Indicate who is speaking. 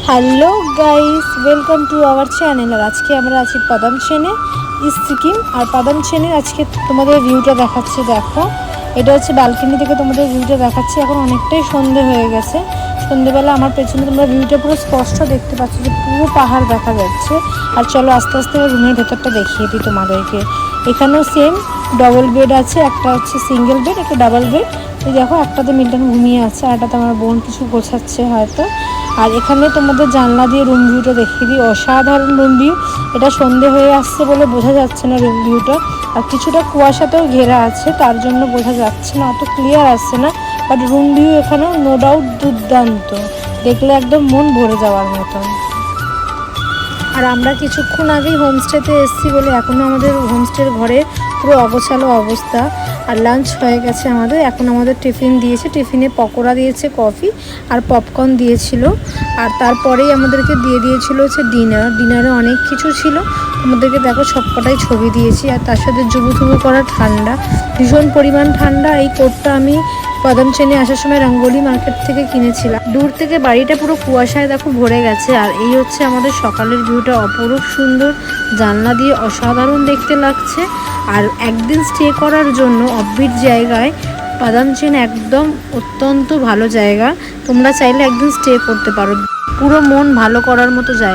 Speaker 1: Hello guys, welcome to our channel. আর আজকে আমরা আছি পাদামছেনে সিকিম। আর পাদামছেনে আজকে তোমাদের ভিউটা দেখাচ্ছে। দেখো, এটা হচ্ছে ব্যালকনি থেকে তোমাদের ভিউটা দেখাচ্ছে। এখন অনেকটাই সন্ধে হয়ে গেছে। সন্ধেবেলা আমার পেছনে তোমরা ভিউটা পুরো স্পষ্ট দেখতে পাচ্ছ, যে পুরো পাহাড় দেখা যাচ্ছে। আর চলো আস্তে আস্তে রুমের ভেতরটা দেখিয়ে দিই তোমাদেরকে। এখানেও সেম ডবল বেড আছে, একটা হচ্ছে সিঙ্গেল বেড, একটা ডাবল বেড। এই দেখো, একটাতে মিল্টন ঘুমিয়ে আছে, আর একটাতে আমার বোন কিছু গোছাচ্ছে হয়তো। আর এখানে তোমাদের জানলা দিয়ে রুম ভিউটা দেখিয়ে দিই। অসাধারণ রুম ভিউ। এটা সন্ধে হয়ে আসছে বলে বোঝা যাচ্ছে না রুম ভিউটা, আর কিছুটা কুয়াশাতেও ঘেরা আছে, তার জন্য বোঝা যাচ্ছে না, অত ক্লিয়ার আসছে না। বাট রুম ভিউ এখানেও নো ডাউট দুর্দান্ত, দেখলে একদম মন ভরে যাওয়ার মতন। আর আমরা কিছুক্ষণ আগেই হোমস্টেতে এসেছি বলে এখনও আমাদের হোমস্টের ঘরে পুরো অগোছালো অবস্থা। আর লাঞ্চ হয়ে গেছে আমাদের। এখন আমাদের টিফিন দিয়েছে, টিফিনে পকোড়া দিয়েছে, কফি আর পপকর্ন দিয়েছিল। আর তারপরেই আমাদেরকে দিয়ে দিয়েছিল হচ্ছে ডিনারে অনেক কিছু ছিল। আমাদেরকে দেখো সবকটাই ছবি দিয়েছি। আর তার সাথে জুবুথুবু করা ঠান্ডা, ভীষণ পরিমাণ ঠান্ডা। এই কোটটা আমি পাদামছেনে আসার সময় রঙ্গোলি মার্কেট থেকে কিনেছিলাম। দূর থেকে বাড়িটা পুরো কুয়াশায় দেখো ভরে গেছে। আর এই হচ্ছে আমাদের সকালের ভিউটা, অপরূপ সুন্দর, জানলা দিয়ে অসাধারণ দেখতে লাগছে। আর একদিন স্টে করার জন্য অফবিট জায়গায় পাদামছেনে একদম অত্যন্ত ভালো জায়গা। তোমরা চাইলে একদিন স্টে করতে পারো, পুরো মন ভালো করার মতো জায়গা।